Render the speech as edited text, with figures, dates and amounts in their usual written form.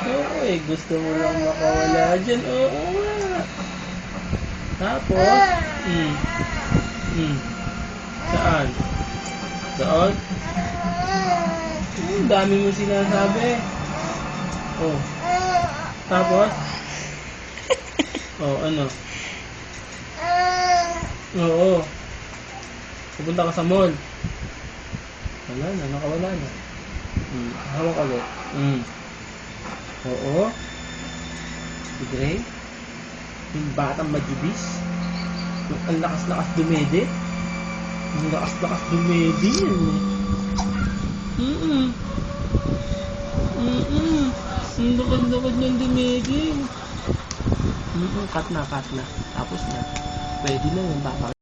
Oo gusto mo lang makawala dyan. Oo nga. Tapos, saan? Doon? Dami mo sinasabi. Oh. Tapos? Oh, ano? Oo. Pupunta ka sa mall. Wala na, nakawala na. Hawak ka ulit. Oo. Si Gray. Yung batang majubis. Yung ang lakas-lakas dumede. Ang lakas-lakas dumede yan eh. Ang lakad-lakad ng dumede. Cut na. Tapos na. Pwede na yung baka.